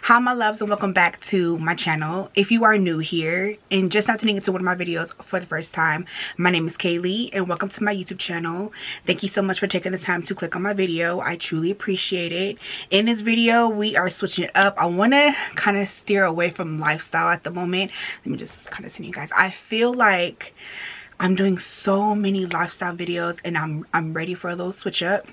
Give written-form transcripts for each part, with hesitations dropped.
Hi my loves, and welcome back to my channel. If you are new here and just now tuning into one of my videos for the first time, my name is Kailey and welcome to my YouTube channel. Thank you so much for taking the time to click on my video. I truly appreciate it. In this video we are switching it up. I want to kind of steer away from lifestyle at the moment. Let me just kind of see you guys. I feel like I'm doing so many lifestyle videos and I'm ready for a little switch up.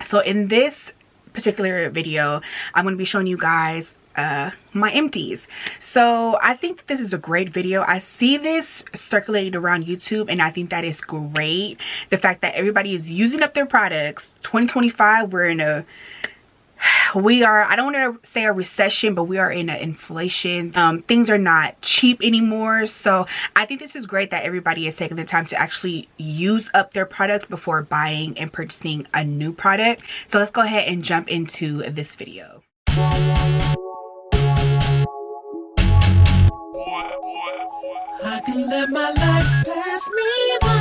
So in this particular video I'm going to be showing you guys my empties. So I think this is a great video. I see this circulated around YouTube and I think that is great. The fact that everybody is using up their products. 2025, we're in a I don't want to say a recession, but we are in an inflation. Things are not cheap anymore. So I think this is great that everybody is taking the time to actually use up their products before buying and purchasing a new product. So let's go ahead and jump into this video. I can let my life pass me by.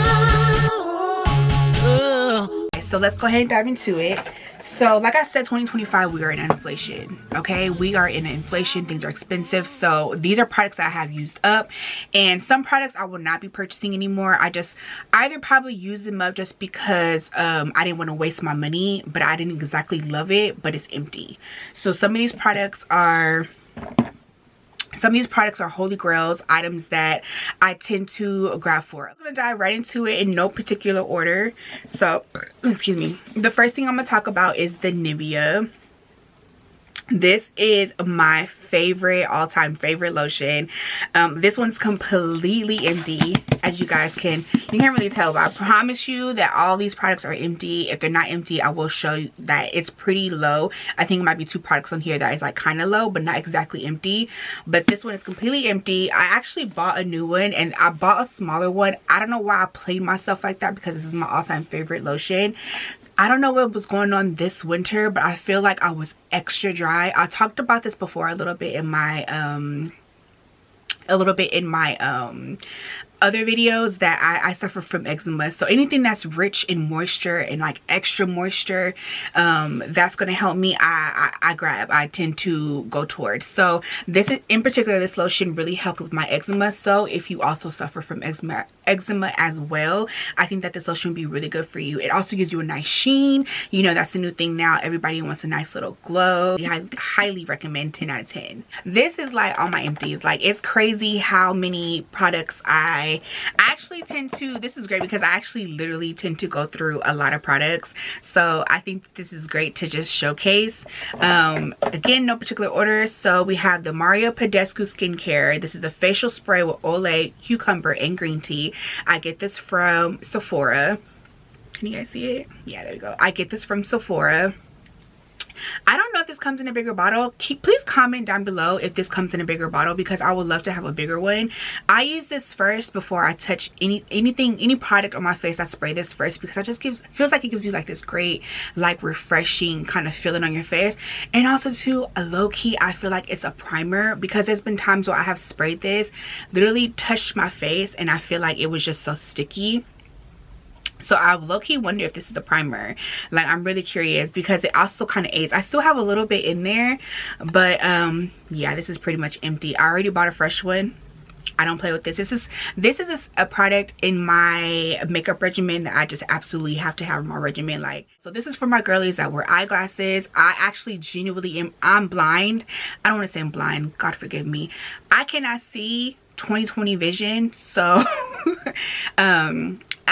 So let's go ahead and dive into it. So like I said, 2025, we are in inflation. Okay, we are in inflation. Things are expensive. So these are products that I have used up, and some products I will not be purchasing anymore. I just either probably use them up just because I didn't want to waste my money, but I didn't exactly love it, but it's empty. So some of these products are holy grails, items that I tend to grab for. I'm gonna dive right into it in no particular order. So excuse me, the first thing I'm gonna talk about is the Nivea. This is my favorite, all-time favorite lotion. This one's completely empty, as you can't really tell, but I promise you that all these products are empty. If they're not empty, I will show you that it's pretty low. I think it might be two products on here that is like kind of low but not exactly empty, but this one is completely empty. I actually bought a new one and I bought a smaller one. I don't know why I played myself like that because this is my all-time favorite lotion. I don't know what was going on this winter, but I feel like I was extra dry. I talked about this before a little bit in my other videos, that I suffer from eczema. So anything that's rich in moisture and like extra moisture, that's going to help me. I tend to go towards. So this is, in particular, this lotion really helped with my eczema. So if you also suffer from eczema as well, I think that this lotion would be really good for you. It also gives you a nice sheen. You know, that's the new thing now. Everybody wants a nice little glow. I highly recommend. 10 out of 10. This is like all my empties. Like, it's crazy how many products I actually tend to. This is great because I actually literally tend to go through a lot of products. So I think this is great to just showcase. Again, no particular order. So we have the Badescu skincare. This is the facial spray with Olay, cucumber, and green tea. I get this from Sephora. Can you guys see it? Yeah, there we go. I get this from Sephora. I don't know if this comes in a bigger bottle. Please comment down below if this comes in a bigger bottle because I would love to have a bigger one. I use this first before I touch any product on my face. I spray this first because it just feels like it gives you like this great, like, refreshing kind of feeling on your face. And also too, a low-key, I feel like it's a primer because there's been times where I have sprayed this, literally touched my face, and I feel like it was just so sticky. So I low-key wonder if this is a primer. Like, I'm really curious because it also kind of aids. I still have a little bit in there, but yeah, this is pretty much empty. I already bought a fresh one. I don't play with this. This is a product in my makeup regimen that I just absolutely have to have in my regimen. Like, so this is for my girlies that wear eyeglasses. I actually genuinely I'm blind. I don't want to say I'm blind, God forgive me. I cannot see 20/20 vision, so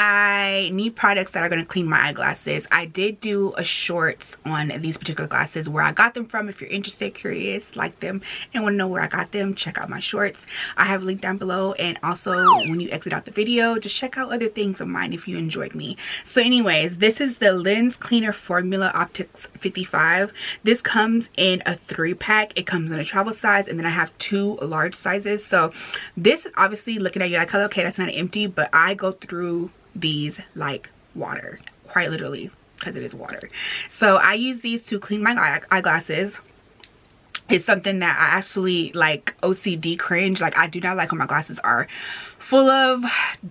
I need products that are going to clean my eyeglasses. I did do a shorts on these particular glasses, where I got them from. If you're interested, curious, like them, and want to know where I got them, check out my shorts. I have a link down below, and also when you exit out the video, just check out other things of mine if you enjoyed me. So anyways, this is the Lens Cleaner Formula Optics 55. This comes in a 3-pack. It comes in a travel size, and then I have 2 large sizes. So this, obviously, looking at you like, okay, that's not empty, but I go through these like water, quite literally, because it is water. So I use these to clean my eyeglasses. It's something that I actually like OCD cringe. Like, I do not like when my glasses are full of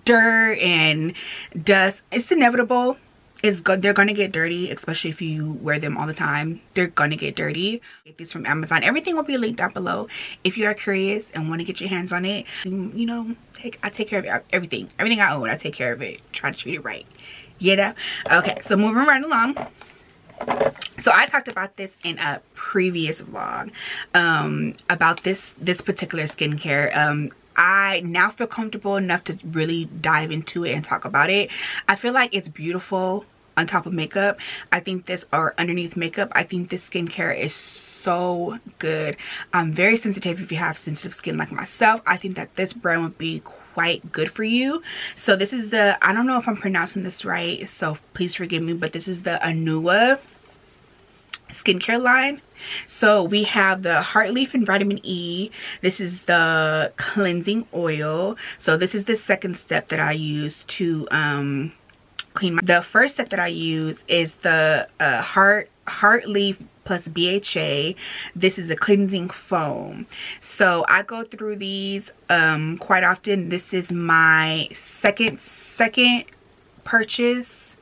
dirt and dust. It's inevitable. it's good. They're gonna get dirty, especially if you wear them all the time. They're gonna get dirty. Get these from Amazon. Everything will be linked down below if you are curious and want to get your hands on it. You know, I take care of everything. Everything I own, I take care of it. Try to treat it right. You know? Okay, so moving right along. So I talked about this in a previous vlog about this particular skincare. I now feel comfortable enough to really dive into it and talk about it. I feel like it's beautiful on top of makeup. I think this, or underneath makeup, I think this skincare is so good. I'm very sensitive. If you have sensitive skin like myself, I think that this brand would be quite good for you. So this is the, I don't know if I'm pronouncing this right, so please forgive me, but this is the Anua skincare line. So we have the heart leaf and vitamin E. This is the cleansing oil. So this is the second step that I use to clean my, the first step that I use is the heart leaf plus BHA. This is a cleansing foam. So I go through these quite often. This is my second purchase,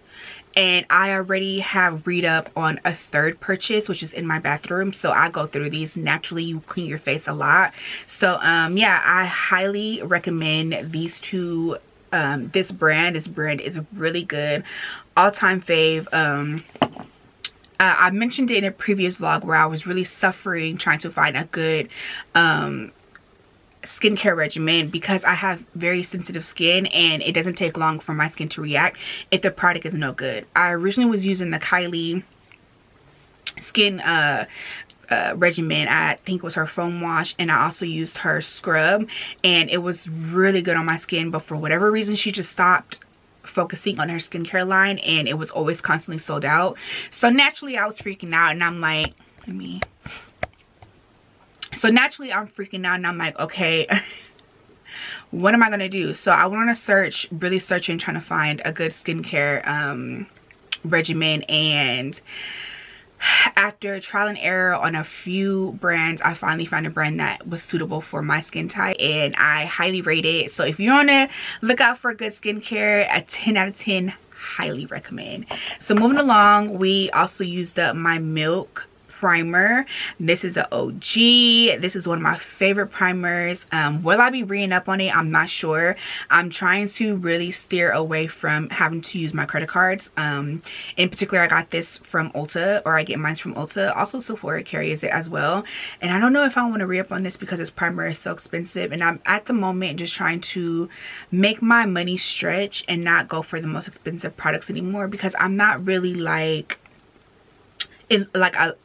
and I already have read up on a third purchase, which is in my bathroom. So I go through these. Naturally, you clean your face a lot. So yeah, I highly recommend these two. This brand is really good. All-time fave. I mentioned it in a previous vlog where I was really suffering trying to find a good skincare regimen because I have very sensitive skin and it doesn't take long for my skin to react if the product is no good. I originally was using the Kailey skin regimen. I think it was her foam wash, and I also used her scrub, and it was really good on my skin, but for whatever reason she just stopped focusing on her skincare line and it was always constantly sold out. So naturally I was freaking out, and I'm like, naturally I'm freaking out, and I'm like, okay, what am I gonna do? So I went on a search, really searching, trying to find a good skincare regimen, and after trial and error on a few brands, I finally found a brand that was suitable for my skin type, and I highly rate it. So if you want to look out for good skincare, a 10 out of 10, highly recommend. So moving along, we also used up my Milk primer. This is an OG. This is one of my favorite primers. Will I be reading up on it? I'm not sure. I'm trying to really steer away from having to use my credit cards. In particular, I got this from Ulta, or I get mine from Ulta. Also, Sephora carries it as well. And I don't know if I want to re-up on this because this primer is so expensive. And I'm at the moment just trying to make my money stretch and not go for the most expensive products anymore, because I'm not really like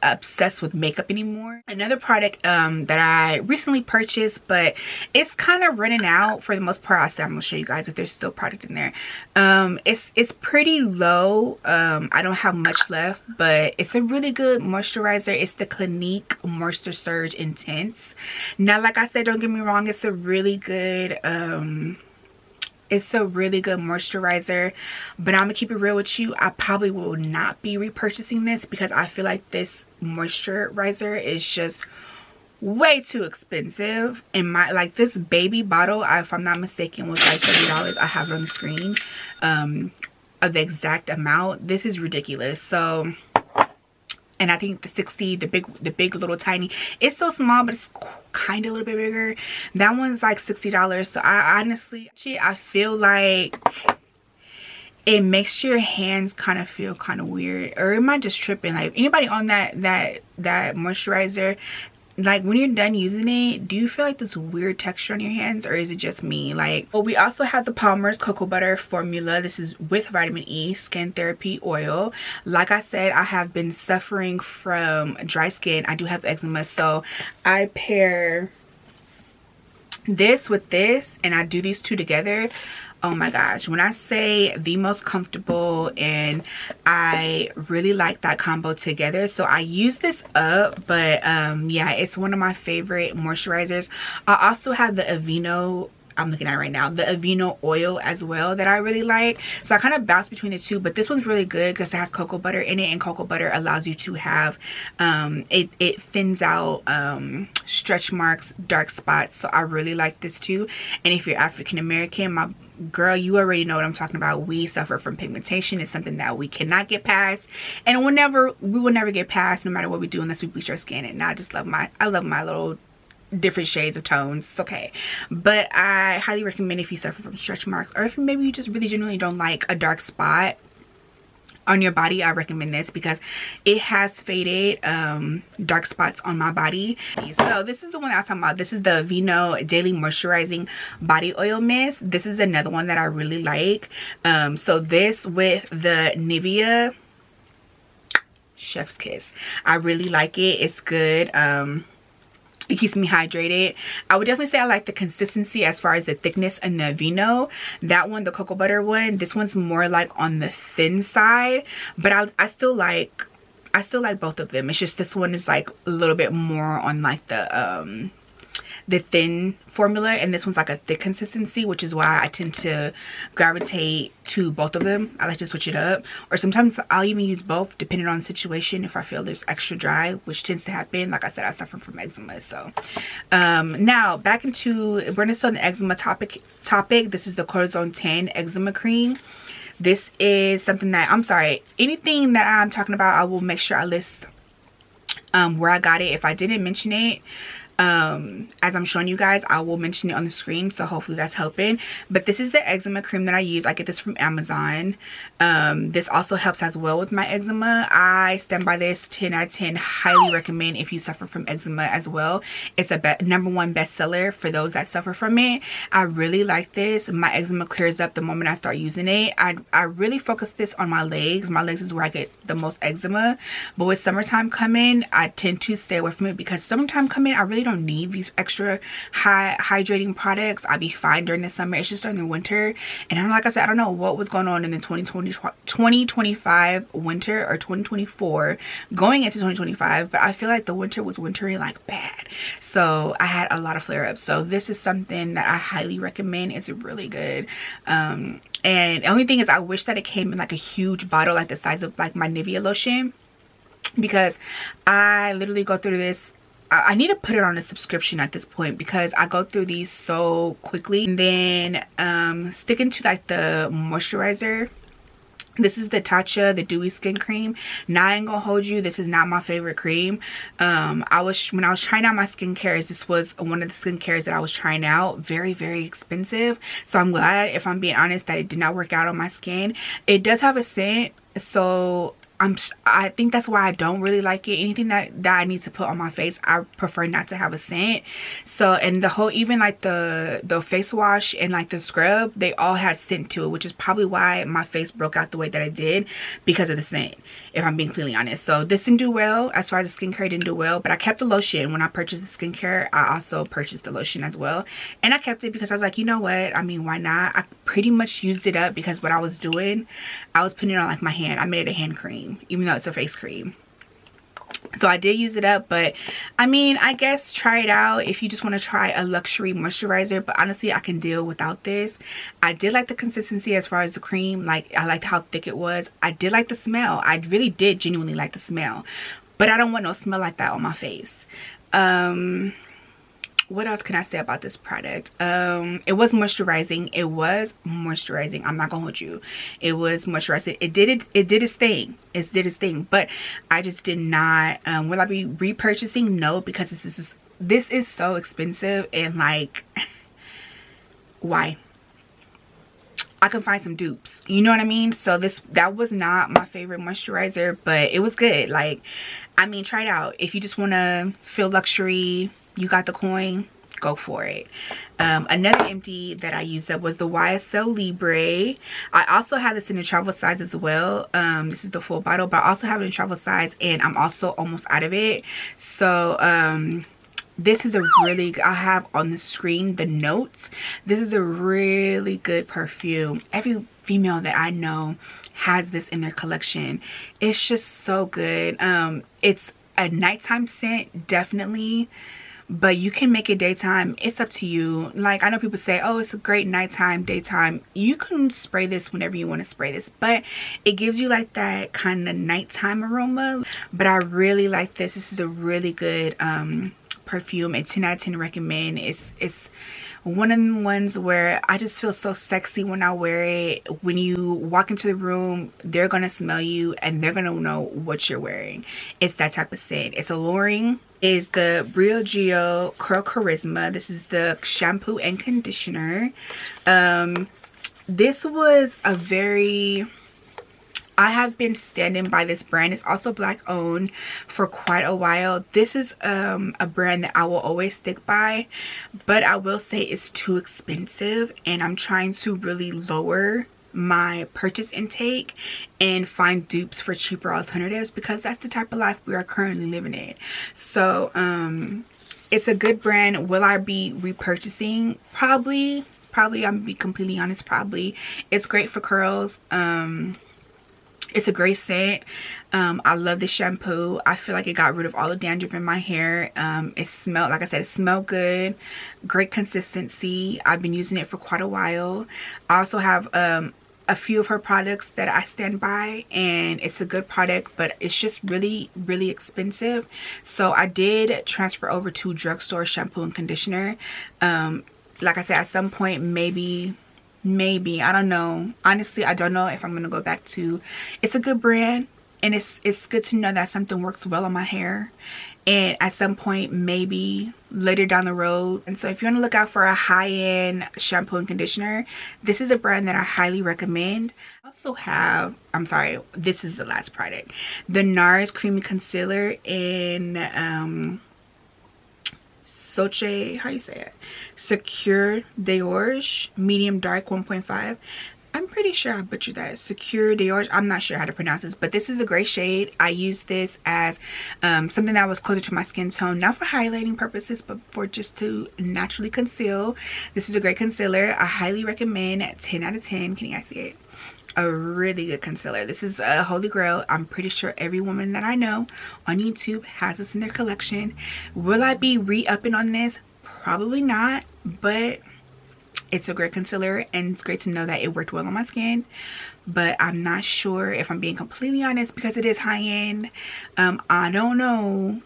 obsessed with makeup anymore. Another product that I recently purchased, but it's kind of running out for the most part. I'm gonna show you guys if there's still product in there. It's pretty low. I don't have much left, but it's a really good moisturizer. It's the Clinique Moisture Surge Intense. Now, like I said, don't get me wrong, it's a really good moisturizer, but I'm gonna keep it real with you. I probably will not be repurchasing this because I feel like this moisturizer is just way too expensive. And my, like, this baby bottle, if I'm not mistaken, was like $30. I have it on the screen of the exact amount. This is ridiculous. So, and I think the 60, the big little tiny, it's so small, but it's kind of a little bit bigger. That one's like $60. So I honestly, I feel like it makes your hands kind of feel kind of weird, or am I just tripping? Like, anybody on that moisturizer, like when you're done using it, do you feel like this weird texture on your hands, or is it just me? Like, well, we also have the Palmer's Cocoa Butter Formula. This is with vitamin E skin therapy oil. Like I said, I have been suffering from dry skin. I do have eczema, so I pair this with this and I do these two together. Oh my gosh, when I say the most comfortable, and I really like that combo together. So I use this up, but yeah, it's one of my favorite moisturizers. I also have the Aveeno, I'm looking at it right now, the Aveeno Oil as well, that I really like. So I kind of bounce between the two, but this one's really good because it has cocoa butter in it, and cocoa butter allows you to have it thins out stretch marks, dark spots. So I really like this too. And if you're African American, girl, you already know what I'm talking about. We suffer from pigmentation. It's something that we cannot get past, and we will never get past, no matter what we do, unless we bleach our skin. And I just love I love my little different shades of tones. It's okay. But I highly recommend, if you suffer from stretch marks, or if maybe you just really genuinely don't like a dark spot on your body, I recommend this because it has faded dark spots on my body. So this is the one I was talking about. This is the Aveeno Daily Moisturizing Body Oil Mist. This is another one that I really like. So this with the Nivea Chef's Kiss, I really like it. It's good. It keeps me hydrated. I would definitely say I like the consistency as far as the thickness in the Aveeno. That one, the cocoa butter one, this one's more like on the thin side, but I still like both of them. It's just this one is like a little bit more on like the thin formula, and this one's like a thick consistency, which is why I tend to gravitate to both of them. I like to switch it up, or sometimes I'll even use both depending on the situation. If I feel there's extra dry, which tends to happen, like I said, I suffer from eczema. So now back into, we're gonna start the eczema topic. This is the Cortizone 10 eczema cream. This is something that, I'm sorry, anything that I'm talking about, I will make sure I list where I got it. If I didn't mention it, as I'm showing you guys, I will mention it on the screen, so hopefully that's helping. But this is the eczema cream that I use. I get this from Amazon. This also helps as well with my eczema. I stand by this. 10 out of 10. Highly recommend if you suffer from eczema as well. It's a #1 bestseller for those that suffer from it. I really like this. My eczema clears up the moment I start using it. I really focus this on my legs. My legs is where I get the most eczema, but with summertime coming, I tend to stay away from it, because summertime coming, I really don't need these extra high hydrating products. I'll be fine during the summer. It's just during the winter, and like I said, I don't know what was going on in the 2025 winter, or 2024 going into 2025, but I feel like the winter was wintering like bad, so I had a lot of flare-ups. So this is something that I highly recommend. It's really good. And the only thing is, I wish that it came in like a huge bottle, like the size of like my Nivea lotion, because I literally go through this. I need to put it on a subscription at this point, because I go through these so quickly. And then sticking to like the moisturizer, this is the Tatcha, the Dewy Skin Cream. Now I ain't gonna hold you, this is not my favorite cream. When I was trying out my skincares, this was one of the skincare that I was trying out. Very, very expensive. So I'm glad, if I'm being honest, that it did not work out on my skin. It does have a scent, so I think that's why I don't really like it. Anything that I need to put on my face, I prefer not to have a scent. So, and the whole, even like the face wash and like the scrub, they all had scent to it, which is probably why my face broke out the way that it did, because of the scent, if I'm being completely honest. So this didn't do well. As far as the skincare, didn't do well, but I kept the lotion. When I purchased the skincare, I also purchased the lotion as well, and I kept it because I was like, you know what, I mean, why not? I pretty much used it up, because what I was doing, I was putting it on like my hand. I made it a hand cream, even though it's a face cream. So I did use it up, but I mean, I guess try it out if you just want to try a luxury moisturizer. But honestly, I can deal without this. I did like the consistency as far as the cream. Like, I liked how thick it was. I did like the smell. I really did genuinely like the smell, but I don't want no smell like that on my face. What else can I say about this product? It was moisturizing. I'm not gonna hold you. It was moisturizing. It did its thing. It did its thing. But I just did not. Will I be repurchasing? No, because this is so expensive, and like, why? I can find some dupes. You know what I mean? So that was not my favorite moisturizer, but it was good. Like, I mean, try it out. If you just want to feel luxury, you got the coin, go for it. Another empty that I used up was the YSL Libre. I also have this in a travel size as well. This is the full bottle, but I also have it in travel size, and I'm also almost out of it. So this is a really, I have on the screen the notes. This is a really good perfume. Every female that I know has this in their collection. It's just so good. It's a nighttime scent, definitely, but you can make it daytime. It's up to you. Like, I know people say, oh, it's a great nighttime, daytime. You can spray this whenever you want to spray this, but it gives you like that kind of nighttime aroma. But I really like this. This is a really good perfume, and 10 out of 10 recommend. It's one of the ones where I just feel so sexy when I wear it. When you walk into the room, they're gonna smell you and they're gonna know what you're wearing. It's that type of scent. It's alluring. Is the Briogeo Curl Charisma. This is the shampoo and conditioner. This was a very... I have been standing by this brand. It's also Black owned for quite a while. This is a brand that I will always stick by, but I will say it's too expensive, and I'm trying to really lower my purchase intake and find dupes for cheaper alternatives, because that's the type of life we are currently living in. So it's a good brand. Will I be repurchasing? Probably. I'm gonna be completely honest, probably. It's great for curls. It's a great scent. I love this shampoo. I feel like it got rid of all the dandruff in my hair. It smelled, like I said, it smelled good. Great consistency. I've been using it for quite a while. I also have a few of her products that I stand by, and it's a good product, but it's just really expensive. So I did transfer over to drugstore shampoo and conditioner. Like I said, at some point, maybe, I don't know. Honestly, I don't know if I'm gonna go back to... It's a good brand, and it's good to know that something works well on my hair, and at some point, maybe later down the road. And so if you want to look out for a high-end shampoo and conditioner, this is a brand that I highly recommend. I also have, I'm sorry, this is the last product, the Nars Creamy Concealer in Soche, how you say it? Secure d'Orge medium dark 1.5. I'm pretty sure I butchered that. Secure d'Orge. I'm not sure how to pronounce this, but this is a great shade. I use this as something that was closer to my skin tone, not for highlighting purposes, but for just to naturally conceal. This is a great concealer. I highly recommend. 10 out of 10. Can you guys see it? A really good concealer. This is a holy grail. I'm pretty sure every woman that I know on YouTube has this in their collection. Will I be re-upping on this? Probably not, but it's a great concealer, and it's great to know that it worked well on my skin. But I'm not sure, if I'm being completely honest, because it is high-end. I don't know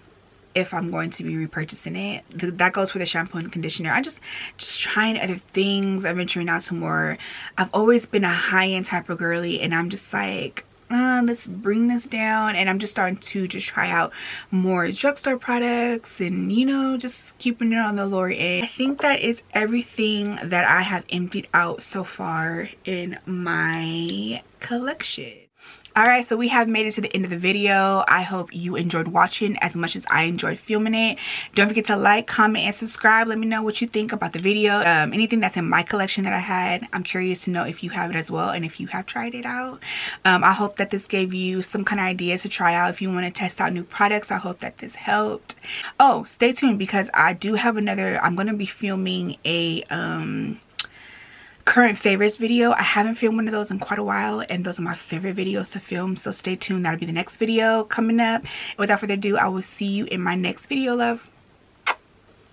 if I'm going to be repurchasing it. That goes for the shampoo and conditioner. I just trying other things. I'm venturing out to more. I've always been a high-end type of girly, and I'm just like, let's bring this down. And I'm just starting to just try out more drugstore products, and you know, just keeping it on the lower end. I think that is everything that I have emptied out so far in my collection. Alright, so we have made it to the end of the video. I hope you enjoyed watching as much as I enjoyed filming it. Don't forget to like, comment, and subscribe. Let me know what you think about the video. Anything that's in my collection that I had, I'm curious to know if you have it as well, and if you have tried it out. I hope that this gave you some kind of ideas to try out if you want to test out new products. I hope that this helped. Oh, stay tuned, because I do have another... I'm going to be filming a... current favorites video. I haven't filmed one of those in quite a while, and those are my favorite videos to film, so stay tuned. That'll be the next video coming up. Without further ado, I will see you in my next video, love.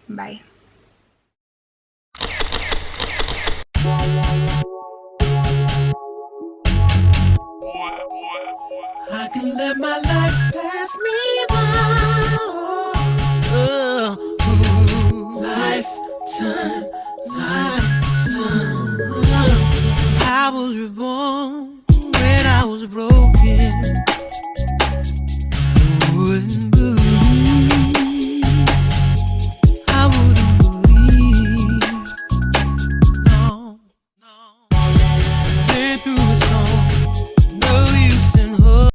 Bye. I can live my life